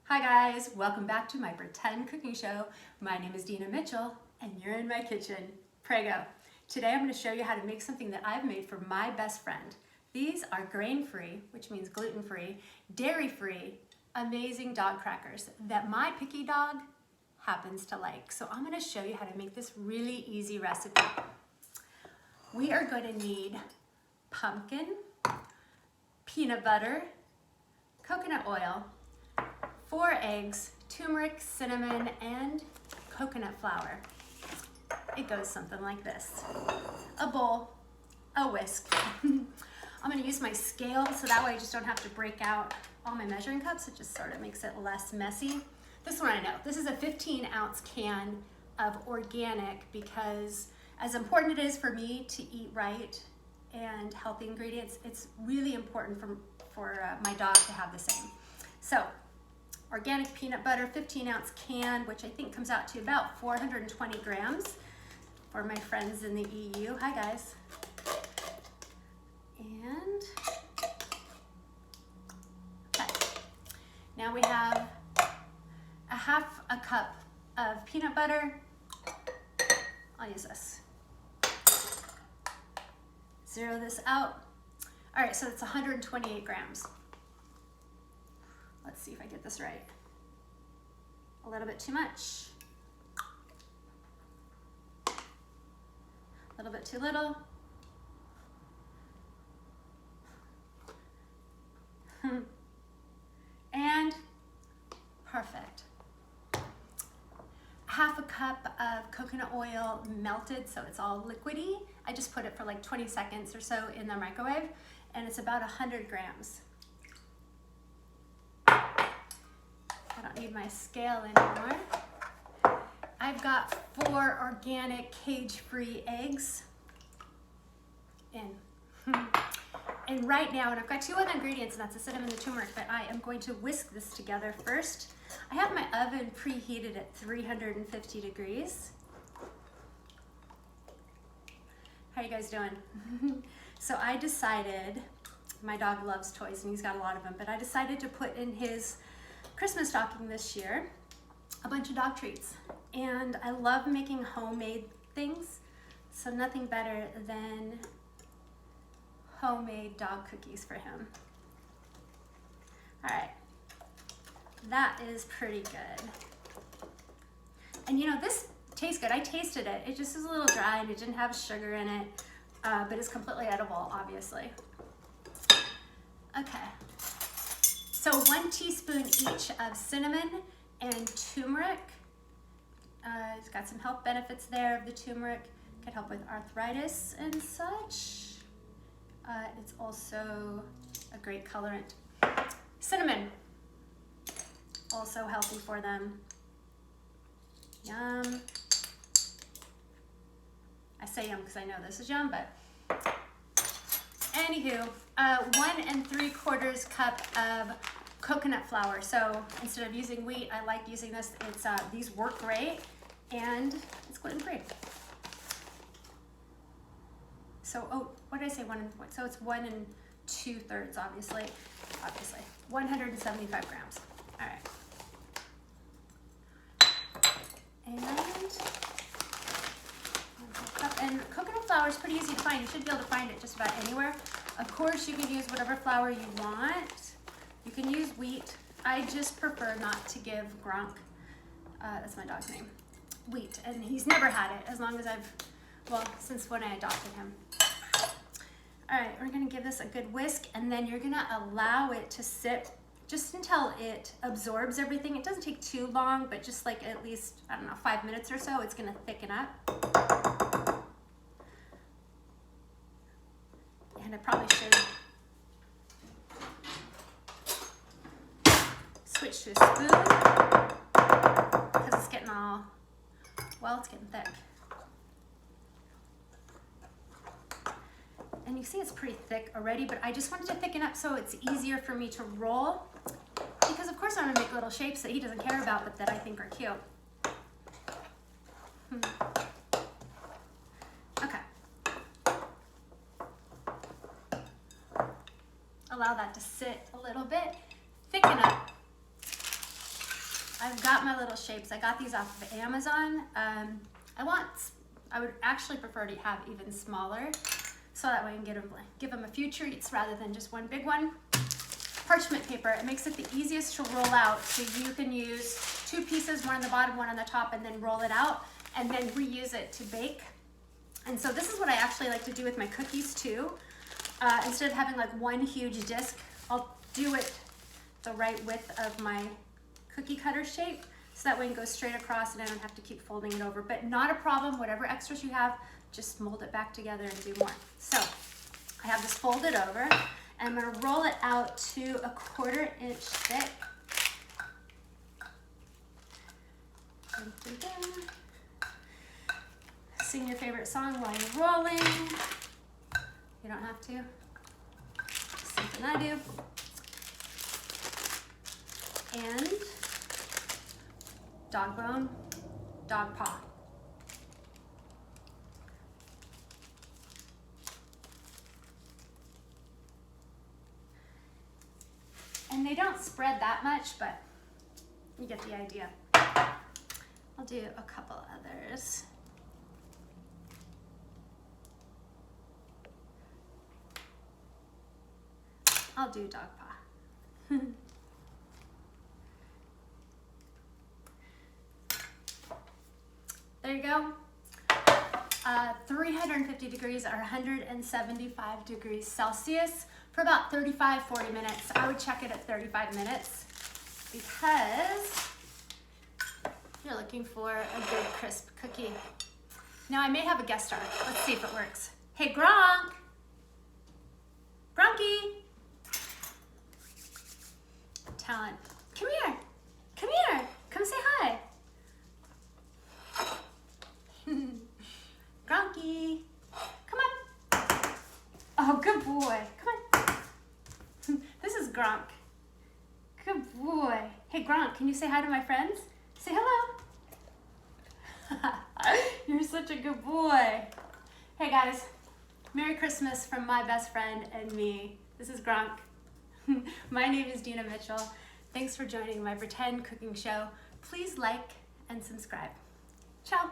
Hi guys, welcome back to my pretend cooking show. My name is Dina Mitchell and you're in my kitchen. Prego. Today I'm going to show you how to make something that I've made for my best friend. These are grain-free, which means gluten-free, dairy-free, amazing dog crackers that my picky dog happens to like. So I'm going to show you how to make this really easy recipe. We are going to need pumpkin, peanut butter, coconut oil, 4 eggs, turmeric, cinnamon, and coconut flour. It goes something like this. A bowl, a whisk. I'm going to use my scale so that way I just don't have to break out all my measuring cups. It just sort of makes it less messy. This one I know. This is a 15-ounce can of organic because as important it is for me to eat right and healthy ingredients, it's really important for my dog to have the same. So, organic peanut butter, 15-ounce can, which I think comes out to about 420 grams for my friends in the EU. Hi guys. And, okay. Now we have a half a cup of peanut butter. I'll use this. Zero this out. All right, so it's 128 grams. Let's see if I get this right. A little bit too much. A little bit too little. And perfect. Half a cup of coconut oil melted, so it's all liquidy. I just put it for like 20 seconds or so in the microwave, and it's about 100 grams. I don't need my scale anymore. I've got 4 organic cage-free eggs in. And right now, and I've got 2 other ingredients, and that's the cinnamon and the turmeric, but I am going to whisk this together first. I have my oven preheated at 350 degrees. How you guys doing? So I decided, my dog loves toys and he's got a lot of them, but I decided to put in his Christmas stocking this year a bunch of dog treats. And I love making homemade things, so nothing better than homemade dog cookies for him. All right, that is pretty good. And you know, this tastes good. I tasted it. It just is a little dry and it didn't have sugar in it, but it's completely edible, obviously. Okay, so 1 teaspoon each of cinnamon and turmeric. It's got some health benefits there of the turmeric. Can help with arthritis and such. It's also a great colorant. Cinnamon, also healthy for them. Yum. I say yum because I know this is yum, but anywho, 1 3/4 cup of coconut flour. So instead of using wheat, I like using this. It's these work great, and it's gluten-free. So, oh, what did I say? So it's 1 2/3, obviously. 175 grams. All right. And coconut flour is pretty easy to find. You should be able to find it just about anywhere. Of course, you can use whatever flour you want. You can use wheat. I just prefer not to give Gronk, that's my dog's name, wheat. And he's never had it as long as since when I adopted him. All right, we're gonna give this a good whisk, and then you're gonna allow it to sit just until it absorbs everything. It doesn't take too long, but just like at least, I don't know, 5 minutes or so, it's gonna thicken up. And I probably should switch to a spoon because it's getting it's getting thick. And you see it's pretty thick already, but I just wanted to thicken up so it's easier for me to roll, because of course I'm gonna make little shapes that he doesn't care about, but that I think are cute. Okay. Allow that to sit a little bit, thicken up. I've got my little shapes. I got these off of Amazon. I would actually prefer to have even smaller, so that way I can give them a few treats rather than just one big one. Parchment paper, it makes it the easiest to roll out, so you can use 2 pieces, one on the bottom, one on the top, and then roll it out, and then reuse it to bake. And so this is what I actually like to do with my cookies too. Instead of having like one huge disc, I'll do it the right width of my cookie cutter shape, so that way it goes straight across and I don't have to keep folding it over. But not a problem, whatever extras you have, just mold it back together and do more. So I have this folded over, and I'm gonna roll it out to 1/4 inch thick. Dun, dun, dun. Sing your favorite song while you're rolling. You don't have to. Something I do. And dog bone, dog paw. And they don't spread that much, but you get the idea. I'll do a couple others. I'll do dog paw. There you go. 350 degrees or 175 degrees Celsius for about 35-40 minutes. I would check it at 35 minutes because you're looking for a good crisp cookie. Now I may have a guest star. Let's see if it works. Hey, Gronk. Gronky. Talent. Come here. Come here. Come say hi. Gronky. Come on. Oh, good boy. Come on. This is Gronk. Good boy. Hey, Gronk, can you say hi to my friends? Say hello. You're such a good boy. Hey, guys. Merry Christmas from my best friend and me. This is Gronk. My name is Dina Mitchell. Thanks for joining my pretend cooking show. Please like and subscribe. Ciao.